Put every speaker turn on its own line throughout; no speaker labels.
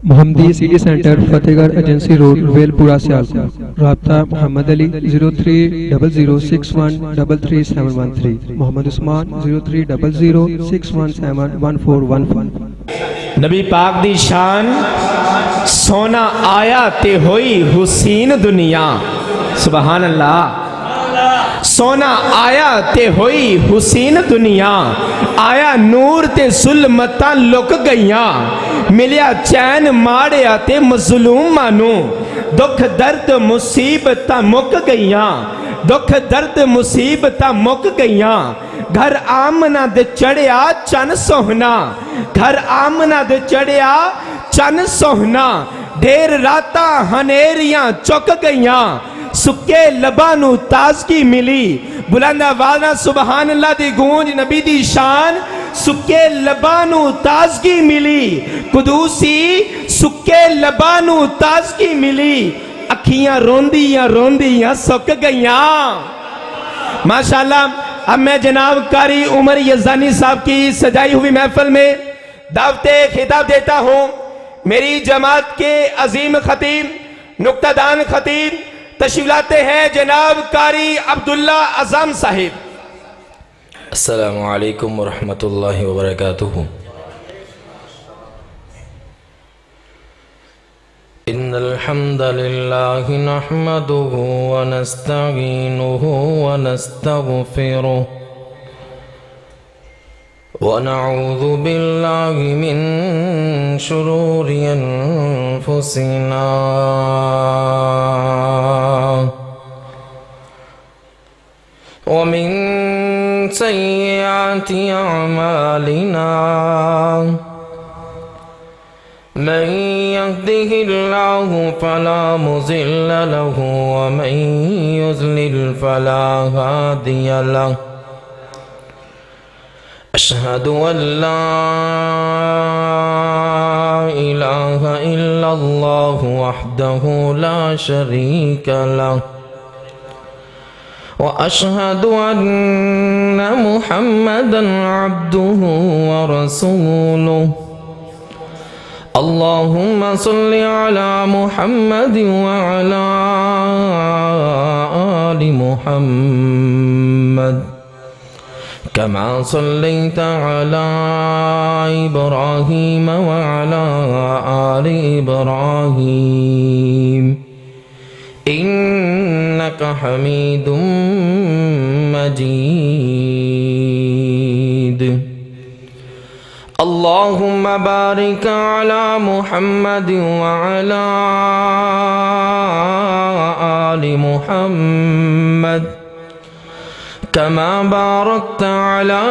محمدی city centre فتح گڑھ agency road royal پورا سیالکوٹ۔ رابطہ محمدعلی 030061333713، محمد عثمان 030061711415۔
نبی پاک دی شان سونا آیا تے ہوئی حسین دنیا، سبحان اللہ۔ سونا آیا تے ہوئی حسین دنیا، آیا نور تے ظلمتاں لک گئیاں، ملیا چین ماڑیا تے مظلوم مانو، دکھ درد مصیبتاں مک گئیاں، دکھ درد مصیبتاں مک گئیاں۔ گھر آمنہ دے چڑھیا چن سوہنا، گھر آمنہ دے چڑھیا چن سوہنا، ڈھیر راتاں ہنیریاں چک گئیاں، سکے لبانو تازگی ملی۔ بلند آوازاں سبحان اللہ دی گونج، نبی دی شان سکے لبانو تازگی ملی، قدوسی سکے لبانو تازگی ملی، اکھیاں روندیاں روندیاں سک گئیاں۔ ماشاءاللہ اب میں جناب قاری عمر یزدانی صاحب کی سجائی ہوئی محفل میں دعوت خطاب دیتا ہوں۔ میری جماعت کے عظیم خطیب، نکتہ دان خطیب تشریف لاتے ہیں جناب قاری عبداللہ اعظم صاحب۔
السلام علیکم ورحمۃ اللہ وبرکاتہ۔ ان الحمد للہ نحمده ونستعینه ونستغفره ونعوذ باللہ من شرور انفسنا ومن سیئات اعمالنا، من يهده الله فلا مضل له ومن يضلل فلا هادي له، أشهد أن لا إله إلا الله وحده لا شريك له، وأشهد أن محمدًا عبده ورسوله۔ اللهم صل على محمد وعلى آل محمد كما صليت على إبراهيم وعلى آل إبراهيم إنك حميد مجيد۔ اللهم بارك على محمد وعلى آل محمد كما باركت على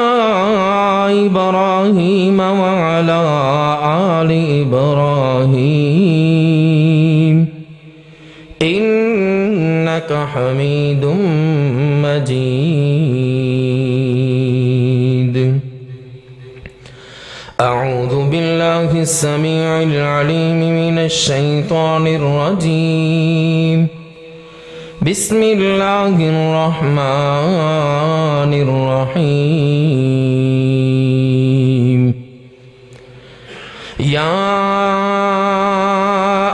إبراهيم وعلى آل إبراهيم إنك حميد مجيد۔ أعوذ بالله السميع العليم من الشيطان الرجيم، بسم الله الرحمن الرحيم۔ يا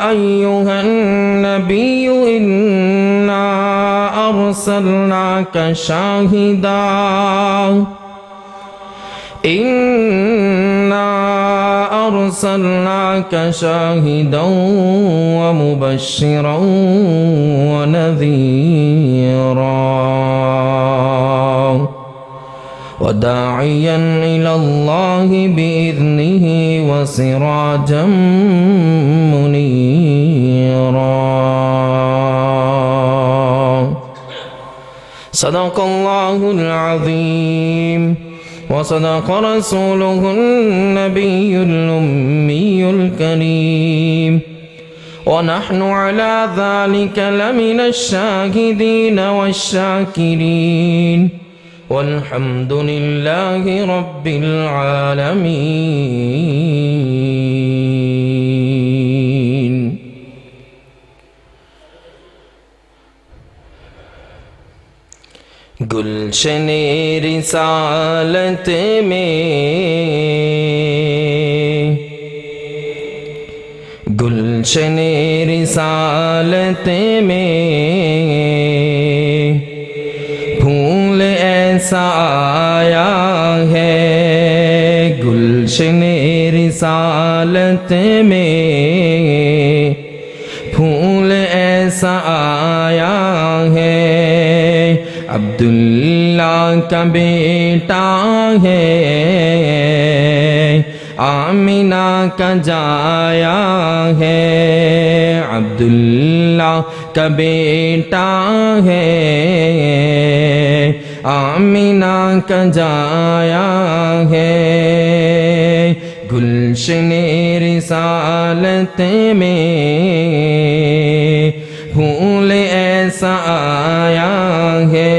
أيها النبي إنا أرسلناك شاهدا أرسلناك شاهدا ومبشرا ونذيرا وداعيا إلى الله بإذنه وسراجا منيرا۔ صدق الله العظيم وصدق رسوله النبي الأمي الكريم، ونحن على ذلك لمن الشاهدين والشاكرين، والحمد لله رب العالمين۔ گلشن رسالت میں گلشن رسالت میں پھول ایسا آیا ہے، گلشن رسالت میں پھول ایسا آیا ہے، عبداللہ کا بیٹا ہے، آمینہ کا جایا ہے، عبداللہ کا بیٹا ہے، آمینہ کا جایا ہے، گلشن رسالت میں پھول ایسا آیا ہے،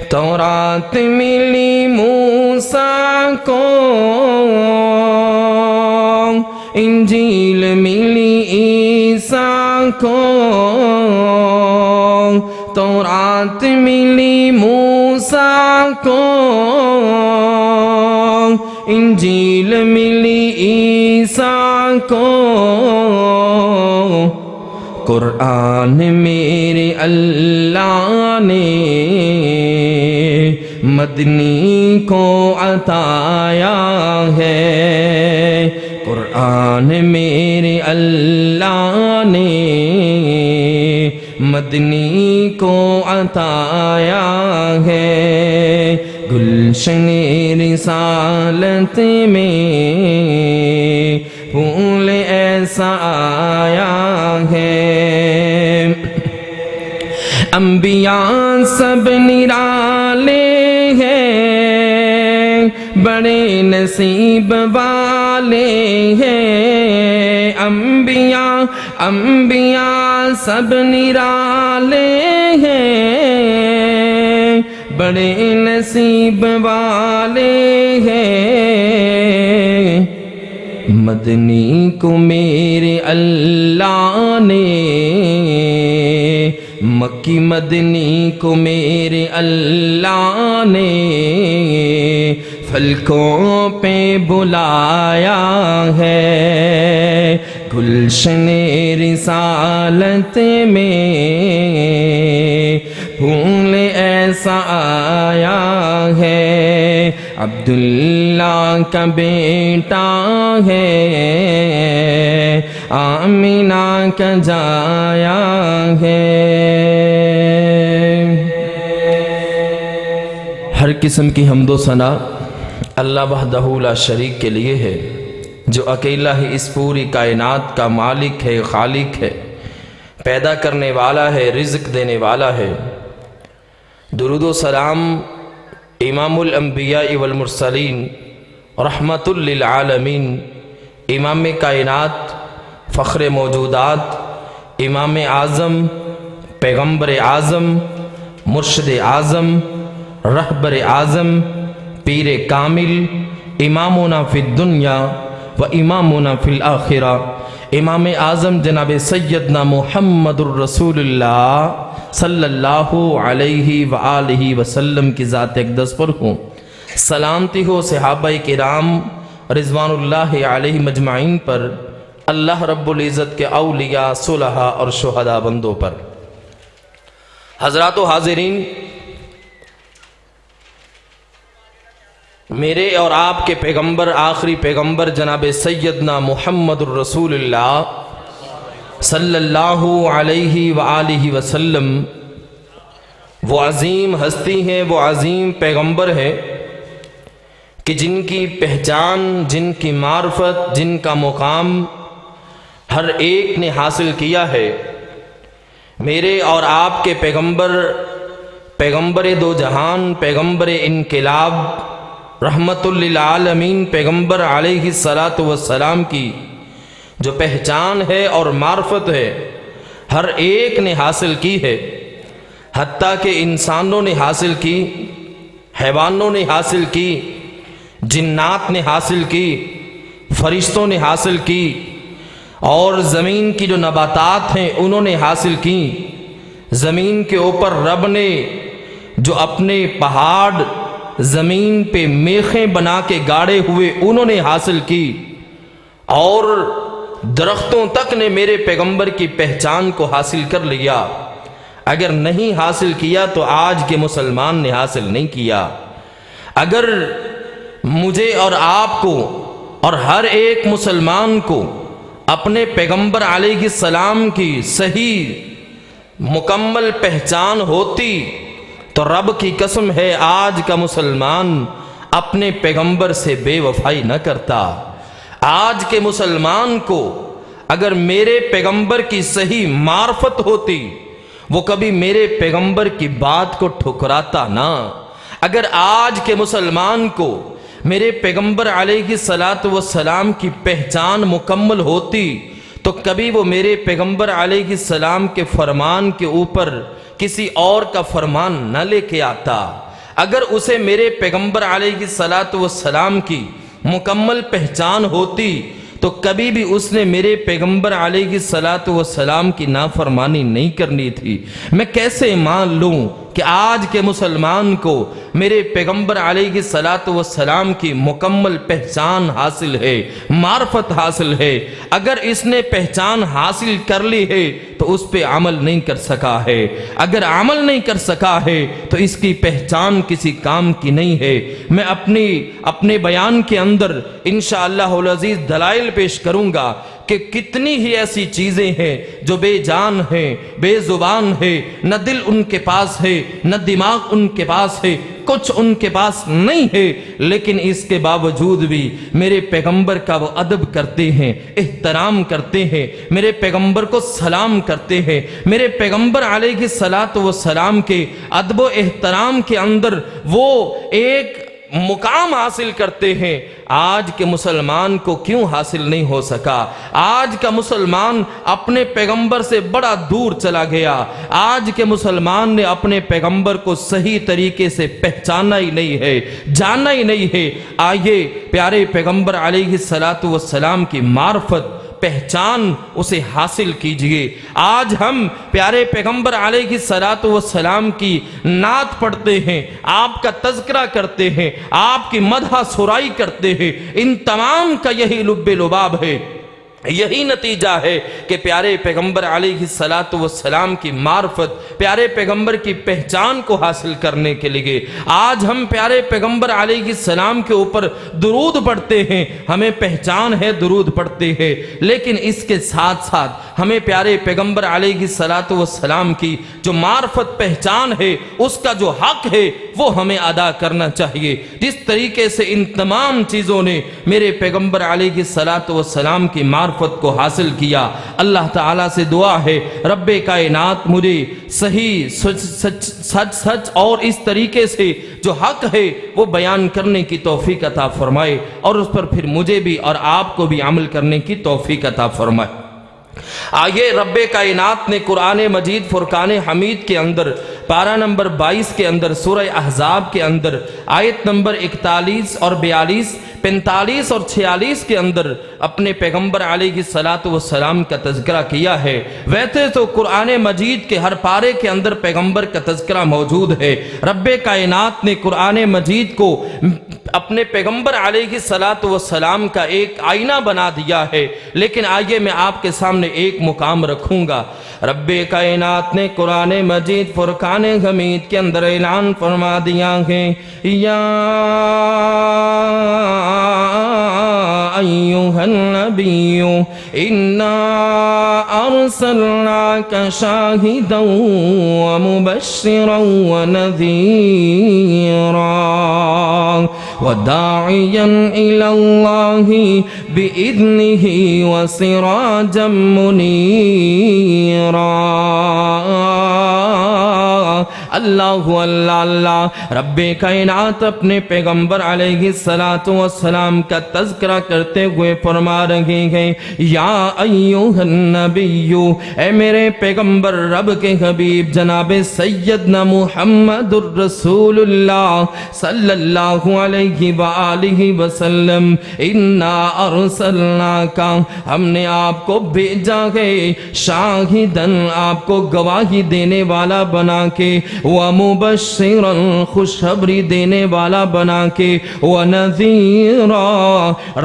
تورات ملی موسیٰ کو، انجیل ملی عیسیٰ کو، تورات ملی موسیٰ کو، انجیل ملی عیسیٰ کو، قرآن میرے اللہ نے مدنی کو عطایا ہے، قرآن میرے اللہ نے مدنی کو عطایا ہے، گلشن رسالت میں پھول ایسا آیا ہے، انبیاء سب نرالے ہیں، بڑے نصیب والے ہیں، انبیاء سب نرالے ہیں، بڑے نصیب والے ہیں، مدنی کو میرے اللہ نے، مکی مدنی کو میرے اللہ نے فلکوں پہ بلایا ہے، گلشن رسالت میں پھول ایسا آیا ہے، عبداللہ کا بیٹا ہے، آمینہ کا جایا ہے، ہر قسم کی حمد و ثنا اللہ وحدہ لا شریک کے لیے ہے، جو اکیلا ہی اس پوری کائنات کا مالک ہے، خالق ہے، پیدا کرنے والا ہے، رزق دینے والا ہے۔ درود و سلام امام الانبیاء والمرسلین رحمت للعالمین، امام کائنات، فخر موجودات، امام اعظم، پیغمبر اعظم، مرشد اعظم، رہبر اعظم، پیر کامل، امامنا فی الدنیا و امامنا فی الآخرہ، امام اعظم جناب سیدنا محمد الرسول اللہ صلی اللہ علیہ وآلہ وسلم کی ذات اقدس پر ہوں، سلامتی ہو صحابہ کرام رضوان اللہ علیہ مجمعین پر، اللہ رب العزت کے اولیاء، صلحاء اور شہداء بندوں پر۔ حضرات و حاضرین، میرے اور آپ کے پیغمبر، آخری پیغمبر جناب سیدنا محمد الرسول اللہ صلی اللہ علیہ وآلہ وسلم وہ عظیم ہستی ہیں، وہ عظیم پیغمبر ہے کہ جن کی پہچان، جن کی معرفت، جن کا مقام ہر ایک نے حاصل کیا ہے۔ میرے اور آپ کے پیغمبر، پیغمبر دو جہان، پیغمبر انقلاب، رحمت للعالمین پیغمبر علیہ السلام کی جو پہچان ہے اور معرفت ہے، ہر ایک نے حاصل کی ہے، حتیٰ کہ انسانوں نے حاصل کی، حیوانوں نے حاصل کی، جنات نے حاصل کی، فرشتوں نے حاصل کی، اور زمین کی جو نباتات ہیں انہوں نے حاصل کی۔ زمین کے اوپر رب نے جو اپنے پہاڑ زمین پہ میخیں بنا کے گاڑے ہوئے انہوں نے حاصل کی، اور درختوں تک نے میرے پیغمبر کی پہچان کو حاصل کر لیا، اگر نہیں حاصل کیا تو آج کے مسلمان نے حاصل نہیں کیا۔ اگر مجھے اور آپ کو اور ہر ایک مسلمان کو اپنے پیغمبر علیہ السلام کی صحیح مکمل پہچان ہوتی تو رب کی قسم ہے آج کا مسلمان اپنے پیغمبر سے بے وفائی نہ کرتا۔ آج کے مسلمان کو اگر میرے پیغمبر کی صحیح معرفت ہوتی وہ کبھی میرے پیغمبر کی بات کو ٹھکراتا نہ۔ اگر آج کے مسلمان کو میرے پیغمبر علیہ السلام کی پہچان مکمل ہوتی تو کبھی وہ میرے پیغمبر علیہ السلام کے فرمان کے اوپر کسی اور کا فرمان نہ لے کے آتا۔ اگر اسے میرے پیغمبر علیہ السلام کی مکمل پہچان ہوتی تو کبھی بھی اس نے میرے پیغمبر علیہ السلام کی نافرمانی نہیں کرنی تھی۔ میں کیسے مان لوں کہ آج کے مسلمان کو میرے پیغمبر علیہ السلام کی مکمل پہچان حاصل ہے، معرفت حاصل ہے۔ اگر اس نے پہچان حاصل کر لی ہے تو اس پہ عمل نہیں کر سکا ہے، اگر عمل نہیں کر سکا ہے تو اس کی پہچان کسی کام کی نہیں ہے۔ میں اپنے بیان کے اندر انشاءاللہ العزیز دلائل پیش کروں گا کہ کتنی ہی ایسی چیزیں ہیں جو بے جان ہیں، بے زبان ہے، نہ دل ان کے پاس ہے، نہ دماغ ان کے پاس ہے، کچھ ان کے پاس نہیں ہے، لیکن اس کے باوجود بھی میرے پیغمبر کا وہ ادب کرتے ہیں، احترام کرتے ہیں، میرے پیغمبر کو سلام کرتے ہیں، میرے پیغمبر علیہ السلام کے ادب و احترام کے اندر وہ ایک مقام حاصل کرتے ہیں۔ آج کے مسلمان کو کیوں حاصل نہیں ہو سکا؟ آج کا مسلمان اپنے پیغمبر سے بڑا دور چلا گیا۔ آج کے مسلمان نے اپنے پیغمبر کو صحیح طریقے سے پہچانا ہی نہیں ہے، جانا ہی نہیں ہے۔ آئیے پیارے پیغمبر علیہ السلام کی معرفت پہچان اسے حاصل کیجئے۔ آج ہم پیارے پیغمبر علیہ السلام کی نعت پڑھتے ہیں، آپ کا تذکرہ کرتے ہیں، آپ کی مدح سرائی کرتے ہیں، ان تمام کا یہی لب لباب ہے، یہی نتیجہ ہے کہ پیارے پیغمبر علیہ السلام کی معرفت، پیارے پیغمبر کی پہچان کو حاصل کرنے کے لیے آج ہم پیارے پیغمبر علیہ السلام کے اوپر درود پڑھتے ہیں، ہمیں پہچان ہے درود پڑھتے ہیں، لیکن اس کے ساتھ ساتھ ہمیں پیارے پیغمبر علیہ السلام کی جو معرفت پہچان ہے اس کا جو حق ہے وہ ہمیں ادا کرنا چاہیے۔ جس طریقے سے ان تمام چیزوں نے میرے پیغمبر علیہ السلام کی معرفت کو حاصل کیا، اللہ تعالیٰ سے دعا ہے رب کائنات مجھے صحیح سچ اور اس طریقے سے جو حق ہے وہ بیان کرنے کی توفیق عطا فرمائے، اور اس پر پھر مجھے بھی اور آپ کو بھی عمل کرنے کی توفیق عطا فرمائے۔ آئیے رب کائنات نے قرآن مجید فرقان حمید کے اندر پارہ نمبر 22 کے اندر سورہ احزاب کے اندر آیت نمبر 41 اور 42 45 اور 46 کے اندر اپنے پیغمبر علیہ السلام کا تذکرہ کیا ہے۔ ویسے تو قرآن مجید کے ہر پارے کے اندر پیغمبر کا تذکرہ موجود ہے۔ رب کائنات نے قرآن مجید کو اپنے پیغمبر علیہ السلام کا ایک آئینہ بنا دیا ہے، لیکن آئیے میں آپ کے سامنے ایک مقام رکھوں گا۔ رب کائنات نے قرآن مجید فرقان حمید کے اندر اعلان فرما دیا ہے، یا ایھا النبی انا ارسلناک شاہدا ومبشرا ونذیرا وداعیا الی اللہ بإذنہ وسراجا منیرا۔ اللہ اللہ اللہ، رب کائنات اپنے پیغمبر علیہ السلام کا تذکرہ کرتے ہوئے فرما رہے ہیں، یا ایھا النبی، اے میرے پیغمبر رب کے حبیب جناب سیدنا محمد الرسول اللہ صلی اللہ علیہ وآلہ وسلم، انا ارسلناک، ہم نے آپ کو بھیجا ہے، شاہدن، آپ کو گواہی دینے والا بنا کے، ومبشرا خوشخبری دینے والا بنا کے ونذیرا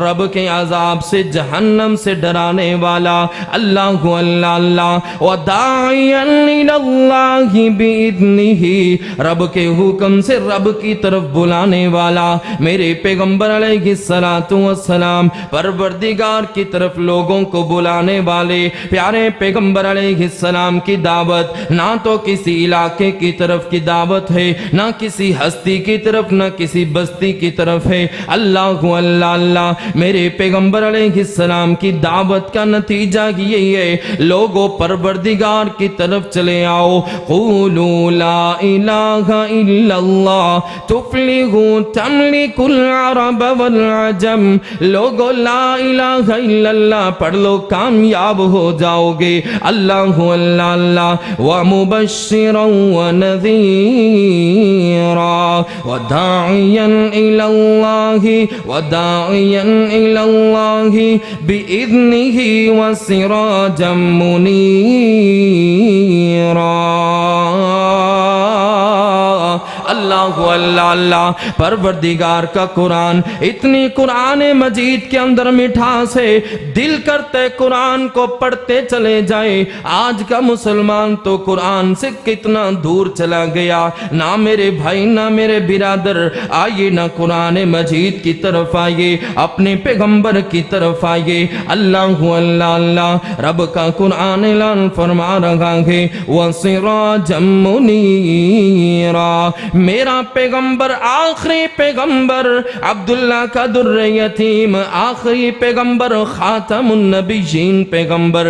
رب کے عذاب سے جہنم سے ڈرانے والا اللہ اللہ وداعیا الی اللہ باذنہ رب کے حکم سے رب کی طرف بلانے والا میرے پیغمبر علیہ السلام پروردگار کی طرف لوگوں کو بلانے والے پیارے پیغمبر علیہ السلام کی دعوت نہ تو کسی علاقے کی طرف کی دعوت ہے، نہ کسی ہستی کی طرف، نہ کسی بستی کی طرف ہے۔ اللہ اللہ میرے پیغمبر علیہ السلام کی دعوت کا نتیجہ یہی ہے، لوگوں پروردگار کی طرف چلے آؤ، قولوا لا الہ الا اللہ تفلحوا تملک العرب والعجم، لوگوں لا الہ الا اللہ پڑھ لو کامیاب ہو جاؤ گے۔ اللہ اللہ ومبشرا ونذیرا وداعیا الی اللہ باذنہ وسراجا منیرا۔ اللہ اللہ پروردگار کا قرآن، اتنی قرآن مجید کے اندر مٹھاس ہے، دل کرتے قرآن کو پڑھتے چلے جائے۔ آج کا مسلمان تو قرآن سے کتنا دور چلا گیا۔ نہ میرے بھائی نہ میرے برادر آئیے نہ قرآن مجید کی طرف آئیے، اپنے پیغمبر کی طرف آئیے۔ اللہ اللہ رب کا قرآن اعلان فرما رہا ہے وَسِرَاجًا مُنِيرًا، میرا پیغمبر آخری پیغمبر عبداللہ کا در یتیم، آخری پیغمبر خاتم النبیین پیغمبر،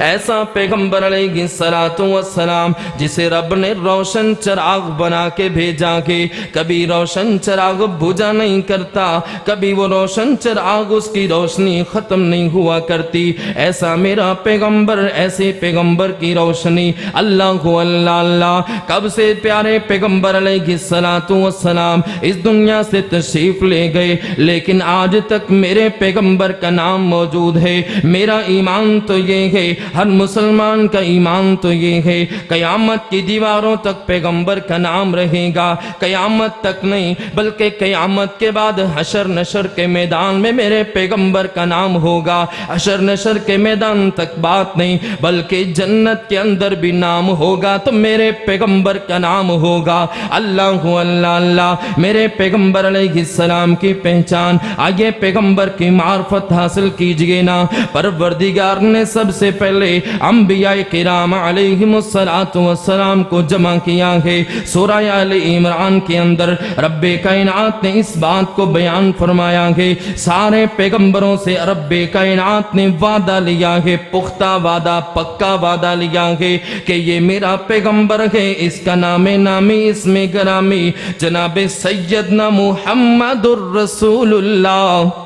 ایسا پیغمبر علیہ السلام جسے رب نے روشن چراغ بنا کے بھیجا کہ کبھی روشن چراغ بجھا نہیں کرتا، کبھی وہ روشن چراغ اس کی روشنی ختم نہیں ہوا کرتی۔ ایسا میرا پیغمبر، ایسے پیغمبر کی روشنی۔ اللہ اللہ کب سے پیارے پیغمبر علیہ السلام اس دنیا سے تشریف لے گئے، لیکن آج تک میرے پیغمبر کا نام موجود ہے۔ میرا ایمان تو یہ ہے، ہر مسلمان کا ایمان تو یہ ہے، قیامت کی دیواروں تک پیغمبر کا نام رہے گا۔ قیامت تک نہیں بلکہ قیامت کے بعد حشر نشر کے میدان میں میرے پیغمبر کا نام ہوگا۔ حشر نشر کے میدان تک بات نہیں بلکہ جنت کے اندر بھی نام ہوگا تو میرے پیغمبر کا نام ہوگا۔ اللہ اللہ میرے پیغمبر علیہ السلام کی پہچان، آئیے پیغمبر کی معرفت حاصل کیجئے نا۔ پروردگار نے سب سے پہلے انبیاء کرام علیہم السلام کو جمع کیا ہے۔ سورہ آل عمران کے اندر رب کائنات نے اس بات کو بیان فرمایا ہے، سارے پیغمبروں سے رب کائنات نے وعدہ لیا ہے، پختہ وعدہ، پکا وعدہ لیا ہے کہ یہ میرا پیغمبر ہے، اس کا نام نامی، اس میں گرامی جناب سیدنا محمد الرسول اللہ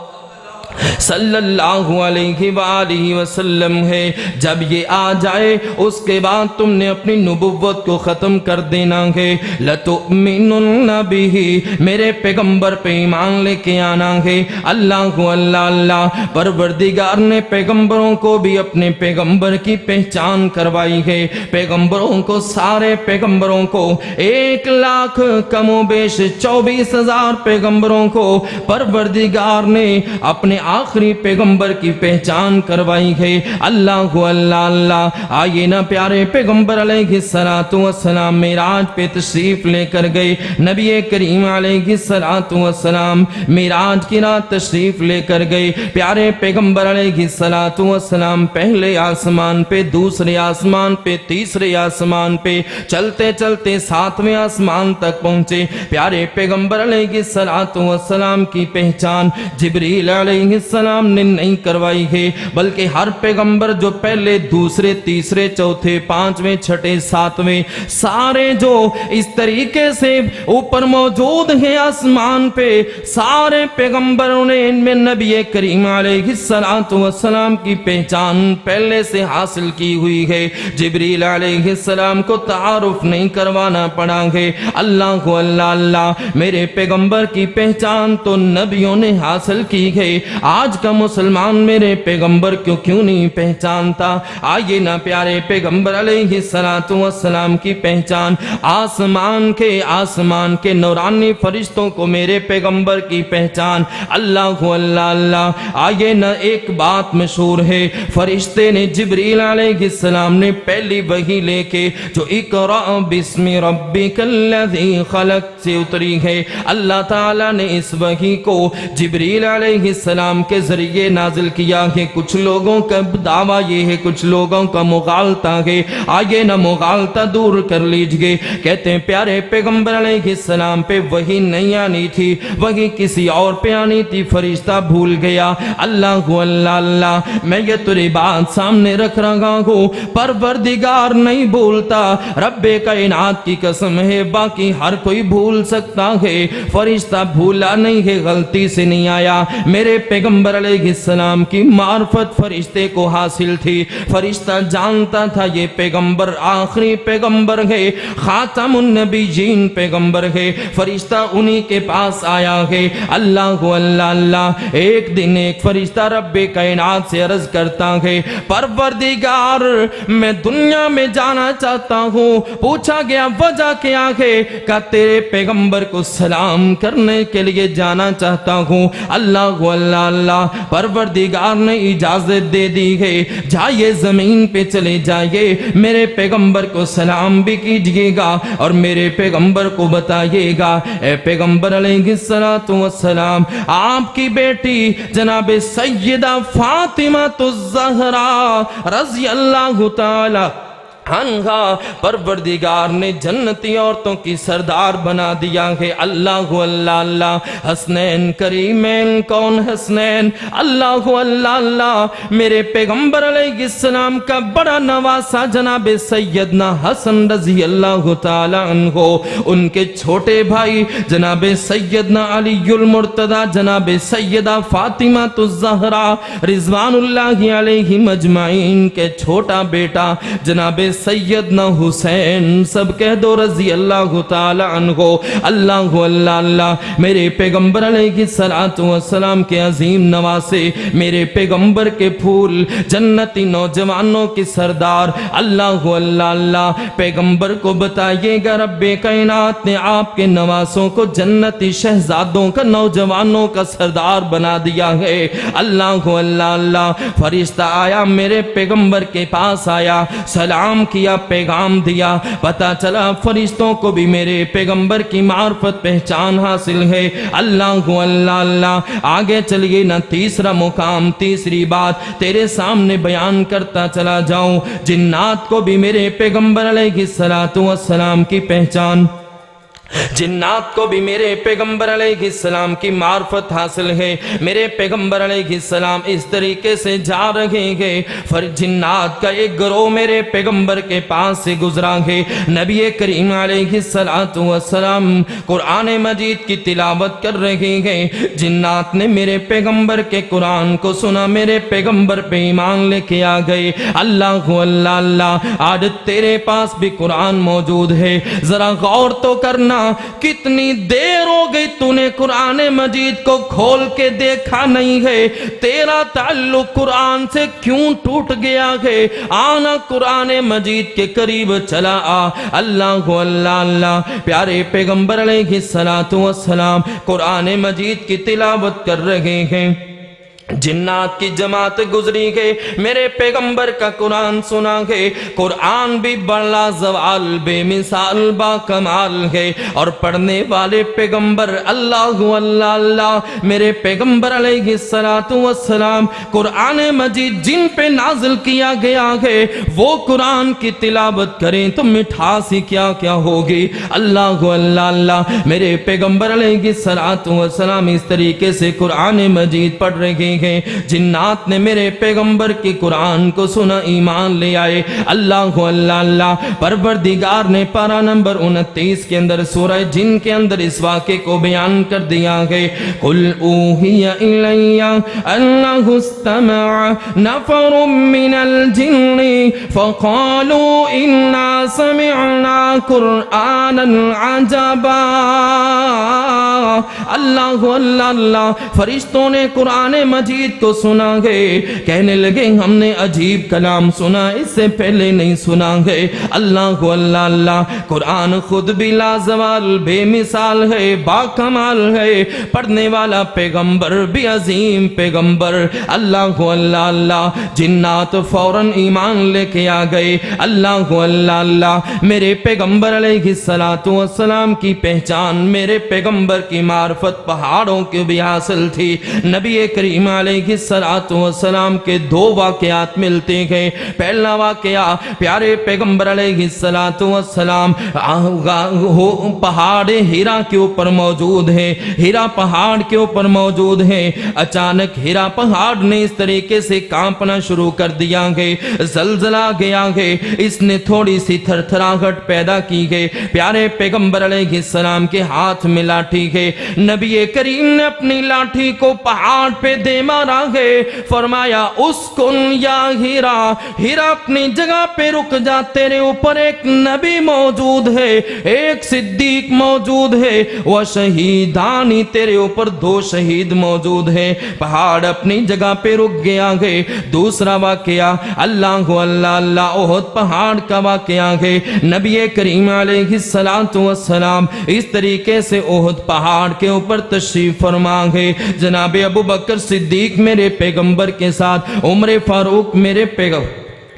صلی اللہ علیہ وآلہ وسلم ہے۔ جب یہ آ جائے اس کے بعد تم نے اپنی نبوت کو ختم کر دینا ہے۔ لَتُؤْمِنُنَّ بِهِ، میرے پیغمبر پہ ایمان لے کے آنا ہے۔ اللہ اللہ پروردگار نے پیغمبروں کو بھی اپنے پیغمبر کی پہچان کروائی ہے۔ پیغمبروں کو، سارے پیغمبروں کو 1,00,000 کم و بیش 24,000 پیغمبروں کو پروردگار نے اپنے آخری پیغمبر کی پہچان کروائی ہے۔ اللہ اللہ آئیے نا پیارے پیغمبر علیہ السلام معراج پہ تشریف لے کر گئے۔ نبی کریم علیہ السلام معراج کی رات تشریف لے کر گئے۔ پیارے پیغمبر علیہ السلام پہلے آسمان پہ، دوسرے آسمان پہ، تیسرے آسمان پہ، چلتے چلتے 7ویں آسمان تک پہنچے۔ پیارے پیغمبر علیہ السلام کی پہچان جبریل علیہ السلام نے نہیں کروائی ہے، بلکہ ہر پیغمبر جو پہلے، دوسرے، تیسرے، چوتھے، 5ویں، 6ٹھے، 7ویں، سارے جو اس طریقے سے اوپر موجود ہیں آسمان پہ، سارے پیغمبروں نے ان میں نبی کریم علیہ السلام کی پہچان پہلے سے حاصل کی ہوئی ہے۔ جبریل علیہ السلام کو تعارف نہیں کروانا پڑا ہے۔ اللہ اللہ میرے پیغمبر کی پہچان تو نبیوں نے حاصل کی ہے۔ آج کا مسلمان میرے پیغمبر کو کیوں نہیں پہچانتا؟ آئیے نا پیارے پیغمبر علیہ السلام کی پہچان، آسمان کے نورانی فرشتوں کو میرے پیغمبر کی پہچان، اللہ اللہ اللہ۔ آئیے نا ایک بات مشہور ہے، فرشتے نے جبریل علیہ السلام نے پہلی وحی لے کے جو اقرأ بسم ربک الذی خلق سے اتری ہے، اللہ تعالیٰ نے اس وحی کو جبریل علیہ السلام کے ذریعے نازل کیا ہے۔ کچھ لوگوں کا دعویٰ یہ ہے، کچھ لوگوں کا مغالطہ ہے، آئیے نہ مغالطہ دور کر لیجئے۔ کہتے ہیں پیارے پیغمبر علیہ السلام پہ وحی نہیں آنی تھی، وحی کسی اور پہ آنی تھی، فرشتہ بھول گیا۔ اللہ اللہ اللہ، میں یہ تیری بات سامنے رکھ رہا ہوں، پروردگار نہیں بھولتا، رب کائنات کی قسم ہے، باقی ہر کوئی بھول سکتا ہے، فرشتہ بھولا نہیں ہے، غلطی سے نہیں آیا۔ میرے پیغمبر علیہ السلام کی معرفت فرشتے کو حاصل تھی، فرشتہ جانتا تھا یہ پیغمبر آخری پیغمبر ہے، خاتم النبیین پیغمبر ہے، فرشتہ انہی کے پاس آیا ہے۔ اللہ اللہ اللہ، ایک دن ایک فرشتہ رب کائنات سے عرض کرتا ہے، پروردگار میں دنیا میں جانا چاہتا ہوں۔ پوچھا گیا وجہ کیا ہے؟ کہ تیرے پیغمبر کو سلام کرنے کے لیے جانا چاہتا ہوں۔ اللہ اللہ اللہ، پروردگار نے اجازت دے دی ہے، جائیے زمین پہ چلے جائیے، میرے پیغمبر کو سلام بھی کیجئے گا اور میرے پیغمبر کو بتائیے گا، اے پیغمبر علیہ السلام، آپ کی بیٹی جناب سیدہ فاطمہ الزہرا رضی اللہ تعالی عنہا پروردگار نے جنتی عورتوں کی سردار بنا دیا ہے۔ اللہ اللہ اللہ، حسنین کریمین، کون حسنین؟ اللہ اللہ اللہ، میرے پیغمبر علیہ السلام کا بڑا نواسا جناب سیدنا حسن رضی اللہ تعالی عنہ، ان کے چھوٹے بھائی جناب سیدنا علی المرتضی، جناب سیدہ فاطمہ الزہرا رضوان اللہ علیہم اجمعین کے چھوٹا بیٹا جناب سیدنا حسین، سب کہہ دو رضی اللہ تعالی عنہ۔ اللہ اللہ اللہ، میرے پیغمبر علیہ السلام کے عظیم نواسے، میرے پیغمبر کے پھول، جنتی نوجوانوں کی سردار، اللہ اللہ اللہ، پیغمبر کو بتائیے گا رب کائنات نے آپ کے نواسوں کو جنتی شہزادوں کا، نوجوانوں کا سردار بنا دیا ہے۔ اللہ اللہ اللہ، فرشتہ آیا میرے پیغمبر کے پاس آیا، سلام کیا، پیغام دیا، پتا چلا فرشتوں کو بھی میرے پیغمبر کی معرفت پہچان حاصل ہے۔ اللہ اللہ اللہ، آگے چلیے نا، تیسرا مقام، تیسری بات تیرے سامنے بیان کرتا چلا جاؤں، جنات کو بھی میرے پیغمبر علیہ السلام کی پہچان، جنات کو بھی میرے پیغمبر علیہ السلام کی معرفت حاصل ہے۔ میرے پیغمبر علیہ السلام اس طریقے سے جا رہے ہیں، جنات کا ایک گروہ میرے پیغمبر کے پاس سے گزرا ہے۔ نبی کریم علیہ السلام قرآن مجید کی تلاوت کر رہے ہیں، جنات نے میرے پیغمبر کے قرآن کو سنا، میرے پیغمبر پہ ایمان لے کے آ گئے۔ اللہ اللہ اللہ، آج تیرے پاس بھی قرآن موجود ہے، ذرا غور تو کرنا، کتنی دیر ہو گئی تو نے قرآن مجید کو کھول کے دیکھا نہیں ہے، تیرا تعلق قرآن سے کیوں ٹوٹ گیا ہے؟ آنا قرآن مجید کے قریب چلا آ۔ اللہ اللہ اللہ، پیارے پیغمبر علیہ السلام قرآن مجید کی تلاوت کر رہے ہیں، جنات کی جماعت گزری گئے، میرے پیغمبر کا قرآن سنا گئے۔ قرآن بھی بڑا زوال، بے مثال، با کمال ہے، اور پڑھنے والے پیغمبر اللہ اللہ اللہ، میرے پیغمبر علیہ السلام قرآن مجید جن پہ نازل کیا گیا ہے وہ قرآن کی تلاوت کریں تو مٹھاس ہی کیا کیا ہوگی۔ اللہ اللہ اللہ، میرے پیغمبر علیہ السلام اس طریقے سے قرآن مجید پڑھ رہے ہیں، جنات نے میرے پیغمبر کی قرآن کو سنا، ایمان لے آئے۔ اللہ اللہ اللہ، پروردگار نے پارہ نمبر 29 کے اندر سورہ جن کے اندر اس واقعے کو بیان کر دیا ہے، قُلْ أُوحِيَ إِلَيَّ أَنَّهُ اسْتَمَعَ نَفَرٌ مِّنَ الْجِنِّ فَقَالُوا إِنَّا سَمِعْنَا قُرْآنًا عَجَبًا۔ اللہ اللہ اللہ، فرشتوں نے قرآن مجید مجید کو سنا گے، کہنے لگے ہم نے عجیب کلام سنا، اس سے پہلے نہیں سنا گے۔ اللہ اللہ اللہ، قرآن خود بھی لازوال بے مثال ہے، با کمال ہے، پڑھنے والا پیغمبر بھی عظیم پیغمبر۔ اللہ اللہ اللہ، جنات فوراً ایمان لے کے آ گئے۔ اللہ اللہ اللہ، میرے پیغمبر علیہ السلام کی پہچان، میرے پیغمبر کی معرفت پہاڑوں کے بھی حاصل تھی۔ نبی کریم علیہ السلام کے دو واقعات ملتے گئے۔ پہلا واقعہ، پیارے پیغمبر علیہ السلام پہاڑ ہیرا کے اوپر موجود ہے، ہیرا پہاڑ کے اوپر موجود ہے۔ اچانک ہیرا پہاڑ نے اس طریقے سے کانپنا شروع کر دیا گئے، زلزلہ گیا گئے، اس نے تھوڑی سی تھر تھراہٹ پیدا کی گئے۔ پیارے پیغمبر علیہ السلام کے ہاتھ میں لاٹھی گئے، نبی کریم نے اپنی لاٹھی کو پہاڑ پہ دے مارا گئے، فرمایا اسکن یا ہیرا، ہیرا اپنی جگہ پہ رک جا، تیرے اوپر ایک نبی موجود ہے، ایک صدیق موجود ہے، وہ شہیدانی، تیرے اوپر دو شہید موجود ہیں۔ پہاڑ اپنی جگہ پہ رک گیا گئے۔ دوسرا واقعہ، اللہ اللہ اللہ، احد پہاڑ کا واقعہ ہے۔ نبی کریم علیہ السلام اس طریقے سے احد پہاڑ کے اوپر تشریف فرما گئے۔ جناب ابو بکر صدیق میرے پیغمبر کے ساتھ، عمر فاروق میرے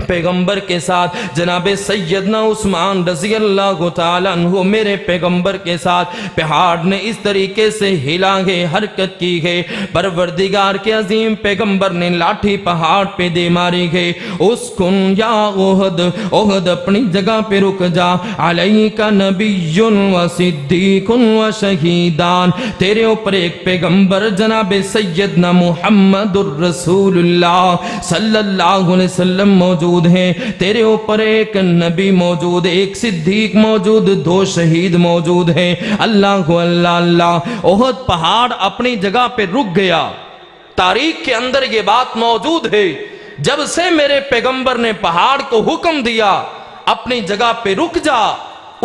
پیغمبر کے ساتھ، جناب سیدنا عثمان رضی اللہ تعالیٰ عنہ میرے پیغمبر کے ساتھ، پہاڑ نے اس طریقے سے ہلا گئے، حرکت کی گئے۔ پروردگار کے عظیم پیغمبر نے لاٹھی پہاڑ پہ دے ماری گئے، اسکن یا احد، احد اپنی جگہ پہ رک جا، علیک نبی و صدیق و شہیدان، تیرے اوپر ایک پیغمبر جناب سیدنا محمد الرسول اللہ صلی اللہ علیہ وسلم موجود ہیں، تیرے اوپر ایک نبی موجود، ایک صدیق موجود، دو شہید موجود ہیں۔ اللہ اللہ اللہ، احد پہاڑ اپنی جگہ پہ رک گیا۔ تاریخ کے اندر یہ بات موجود ہے، جب سے میرے پیغمبر نے پہاڑ کو حکم دیا اپنی جگہ پہ رک جا،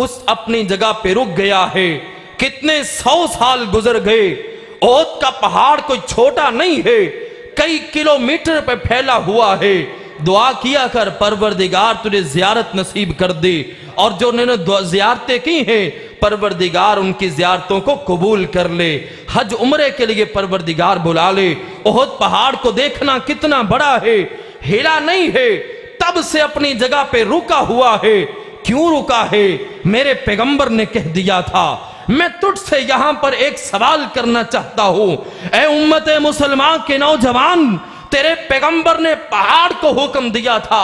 اس اپنی جگہ پہ رک گیا ہے۔ کتنے 100 سال گزر گئے، احد کا پہاڑ کوئی چھوٹا نہیں ہے، کئی کلومیٹر پہ پھیلا ہوا ہے۔ دعا کیا کر پروردگار تجھے زیارت نصیب کر دے، اور جو انہوں نے زیارتیں کی ہیں پروردگار ان کی زیارتوں کو قبول کر لے، حج عمرے کے لیے پروردگار بلا لے۔ احد پہاڑ کو دیکھنا کتنا بڑا ہے، ہلا نہیں ہے، تب سے اپنی جگہ پہ رکا ہوا ہے۔ کیوں رکا ہے؟ میرے پیغمبر نے کہہ دیا تھا۔ میں تجھ سے یہاں پر ایک سوال کرنا چاہتا ہوں، اے امت مسلمان کے نوجوان، تیرے پیغمبر نے پہاڑ کو حکم دیا تھا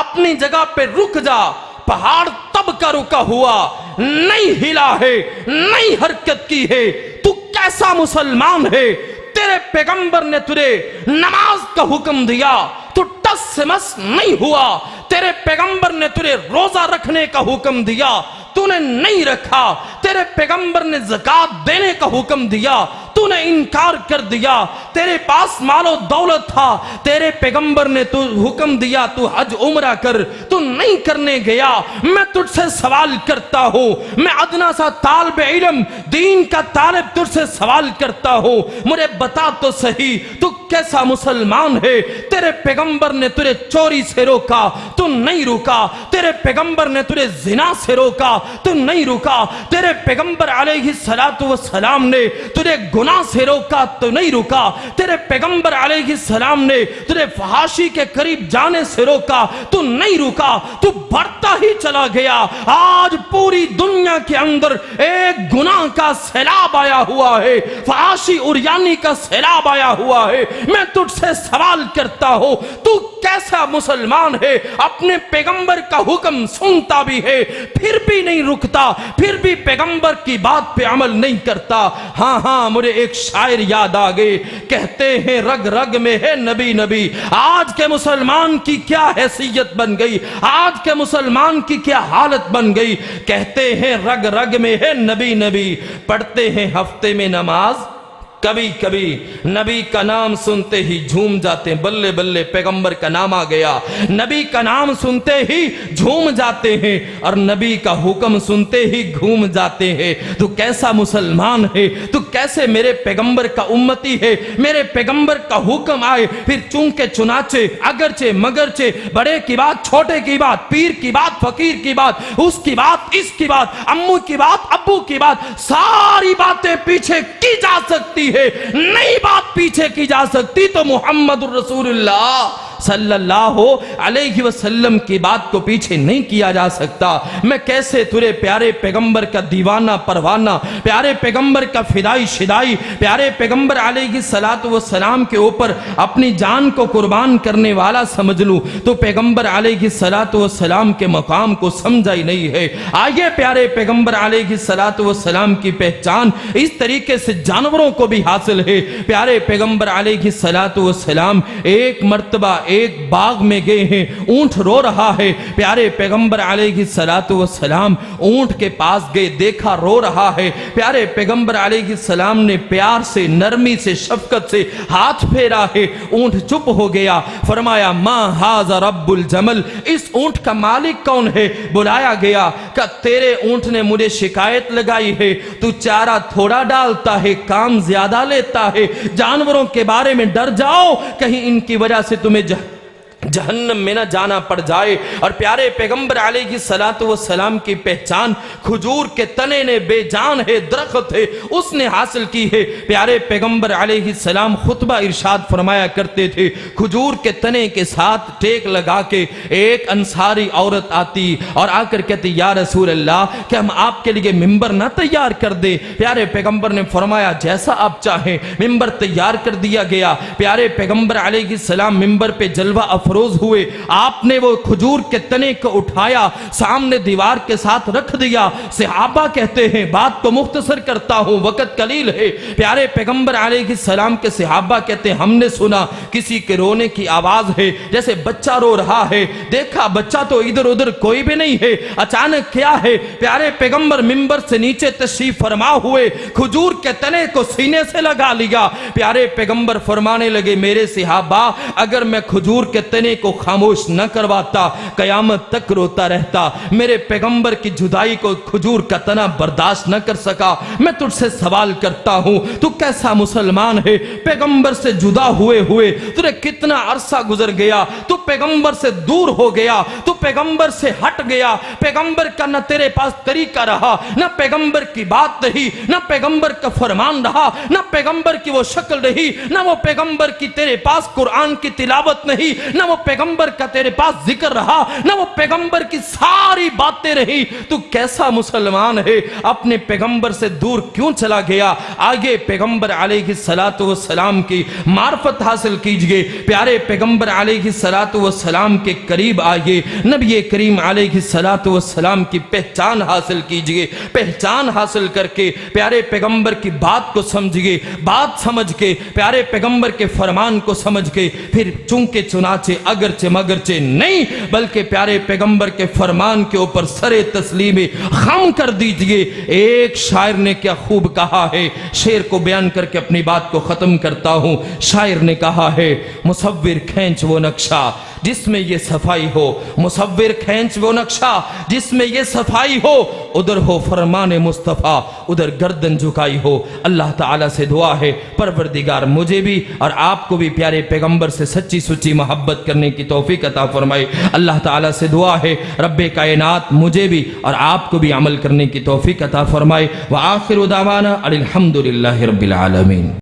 اپنی جگہ پہ رک جا، پہاڑ تب کا رکا ہوا، نہیں ہلا ہے، نہیں حرکت کی ہے، تو کیسا مسلمان ہے؟ تیرے پیغمبر نے تجھے نماز کا حکم دیا، تو ٹس سے مس نہیں ہوا۔ تیرے پیغمبر نے تجھے روزہ رکھنے کا حکم دیا، تو نے نہیں رکھا۔ تیرے پیغمبر نے زکوٰۃ دینے کا حکم دیا، تو نے انکار کر دیا۔ تیرے پاس مال و دولت تھا، تیرے پیغمبر نے تو حکم دیا تو حج عمرہ کر، تو نہیں کرنے گیا۔ میں تجھ سے سوال کرتا ہوں، میں ادنا سا طالب علم دین کا طالب تجھ سے سوال کرتا ہوں، مجھے بتا تو صحیح تو کیسا مسلمان ہے؟ تیرے پیغمبر نے تجھے چوری سے روکا، تو نہیں روکا۔ تیرے پیغمبر نے تجھے زنا سے روکا، تو نہیں روکا۔ تیرے پیغمبر علیہ السلام نے تجھے گناہ سے روکا، تو نہیں روکا۔ تیرے پیغمبر علیہ السلام نے تجھے فحاشی کے قریب جانے سے روکا، تو نہیں روکا۔ تو بڑھتا ہی چلا گیا۔ آج پوری دنیا کے اندر ایک گناہ کا سیلاب آیا ہوا ہے، فحاشی عریانی کا سیلاب آیا ہوا ہے۔ میں تجھ سے سوال کرتا ہوں، تو کیسا مسلمان ہے؟ اپنے پیغمبر کا حکم سنتا بھی ہے، پھر بھی نہیں رکتا، پھر بھی پیغمبر کی بات پہ عمل نہیں کرتا۔ ہاں ہاں، مجھے ایک شاعر یاد آ گئے، کہتے ہیں رگ رگ میں ہے نبی نبی۔ آج کے مسلمان کی کیا حیثیت بن گئی، آج کے مسلمان کی کیا حالت بن گئی۔ کہتے ہیں رگ رگ میں ہے نبی نبی، پڑھتے ہیں ہفتے میں نماز کبھی کبھی نبی کا نام سنتے ہی جھوم جاتے ہیں، بلے بلے پیغمبر کا نام آ گیا، نبی کا نام سنتے ہی جھوم جاتے ہیں اور نبی کا حکم سنتے ہی گھوم جاتے ہیں۔ تو کیسا مسلمان ہے، تو کیسے میرے پیغمبر کا امتی ہے؟ میرے پیغمبر کا حکم آئے پھر چونکہ چنانچہ اگرچہ مگرچہ، بڑے کی بات چھوٹے کی بات، پیر کی بات فقیر کی بات، اس کی بات اس کی بات، امو کی بات ابو کی بات، ساری باتیں پیچھے کی جا سکتی ہے، نئی بات پیچھے کی جا سکتی تو محمد الرسول اللہ صلی اللہ علیہ وسلم کی بات کو پیچھے نہیں کیا جا سکتا۔ میں کیسے تیرے پیارے پیغمبر کا دیوانہ پروانہ، پیارے پیغمبر کا فدائی شدائی، پیارے پیغمبر علیہ السلام کے اوپر اپنی جان کو قربان کرنے والا سمجھ لوں؟ تو پیغمبر علیہ السلام کے مقام کو سمجھا ہی نہیں ہے۔ آئیے پیارے پیغمبر علیہ السلام کی پہچان اس طریقے سے جانوروں کو بھی حاصل ہے۔ پیارے پیغمبر علیہ السلام ایک مرتبہ ایک باغ میں گئے ہیں، اونٹ رو رہا ہے، پیارے پیغمبر علیہ السلام اونٹ کے پاس گئے، دیکھا رو رہا ہے، پیارے پیغمبر علیہ السلام نے پیار سے، نرمی سے، شفقت سے ہاتھ پھیرا ہے، اونٹ چپ ہو گیا، فرمایا ما ھذا رب الجمل، اس اونٹ کا مالک کون ہے؟ بلایا گیا کہ تیرے اونٹ نے مجھے شکایت لگائی ہے، تو چارہ تھوڑا ڈالتا ہے، کام زیادہ لیتا ہے، جانوروں کے بارے میں ڈر جاؤ کہیں ان کی وجہ سے تمہیں جہنم میں نہ جانا پڑ جائے۔ اور پیارے پیغمبر علیہ السلام کی پہچان کھجور کے تنے نے بے جان ہے، درخت ہے، اس نے حاصل کی ہے۔ پیارے پیغمبر علیہ السلام خطبہ ارشاد فرمایا کرتے تھے، کھجور کے تنے کے ساتھ ٹیک لگا کے ایک انصاری عورت آتی اور آ کر کہتی یا رسول اللہ کہ ہم آپ کے لیے ممبر نہ تیار کر دیں؟ پیارے پیغمبر نے فرمایا جیسا آپ چاہیں، ممبر تیار کر دیا گیا۔ پیارے پیغمبر علیہ السلام ممبر پہ جلوہ افروز ہوئے، آپ نے وہ کھجور کے تنے کو اٹھایا، سامنے دیوار کے ساتھ رکھ دیا۔ صحابہ کہتے ہیں، بات کو مختصر کرتا ہوں وقت قلیل ہے، پیارے پیغمبر علیہ السلام کے صحابہ کہتے ہیں ہم نے سنا کسی کے رونے کی آواز ہے، جیسے بچہ رو رہا ہے، دیکھا بچہ تو ادھر ادھر کوئی بھی نہیں ہے، اچانک کیا ہے؟ پیارے پیغمبر ممبر سے نیچے تشریف فرما ہوئے، کھجور کے تنے کو سینے سے لگا لیا۔ پیارے پیغمبر فرمانے لگے میرے صحابہ اگر میں کھجور کے تنے کو خاموش نہ کرواتا قیامت تک روتا رہتا۔ میرے پیغمبر کی جدائی کو کھجور کا تنا برداشت نہ کر سکا۔ میں تجھ سے سوال کرتا ہوں تو کیسا مسلمان ہے؟ پیغمبر سے جدا ہوئے ہوئے تجھے کتنا عرصہ گزر گیا، تو پیغمبر سے دور ہو گیا، تو پیغمبر سے ہٹ گیا، پیغمبر کا نہ تیرے پاس طریقہ رہا، نہ پیغمبر کی بات رہی، نہ پیغمبر کا فرمان رہا، نہ پیغمبر کی وہ شکل رہی، نہ وہ پیغمبر کی تیرے پاس قرآن کی تلاوت نہیں، نہ وہ پیغمبر کا تیرے پاس ذکر رہا، نہ وہ پیغمبر کی ساری باتیں رہی، تو کیسا مسلمان ہے؟ اپنے پیغمبر سے دور کیوں چلا گیا؟ آگے پیغمبر علیہ السلام کی معرفت حاصل کیجئے، پیارے پیغمبر علیہ السلام کے قریب آئیے، نبی کریم علیہ السلام کی پہچان حاصل کیجئے، پہچان حاصل کر کے پیارے پیغمبر کی بات کو سمجھئے، بات سمجھ کے پیارے پیغمبر کے فرمان کو سمجھ کے پھر چونکہ چنانچہ اگرچہ مگرچہ نہیں بلکہ پیارے پیغمبر کے فرمان کے اوپر سر تسلیم خم کر دیجئے۔ ایک شاعر نے کیا خوب کہا ہے، شعر کو بیان کر کے اپنی بات کو ختم کرتا ہوں۔ شاعر نے کہا ہے مصور کھینچ وہ نقشہ جس میں یہ صفائی ہو، مصور کھینچ وہ نقشہ جس میں یہ صفائی ہو، ادھر ہو فرمان مصطفیٰ ادھر گردن جھکائی ہو۔ اللہ تعالیٰ سے دعا ہے پروردگار مجھے بھی اور آپ کو بھی پیارے پیغمبر سے سچی سچی محبت کرنے کی توفیق عطا فرمائے۔ اللہ تعالیٰ سے دعا ہے رب کائنات مجھے بھی اور آپ کو بھی عمل کرنے کی توفیق عطا فرمائے۔ وآخر دعوانا الحمدللہ رب العالمین۔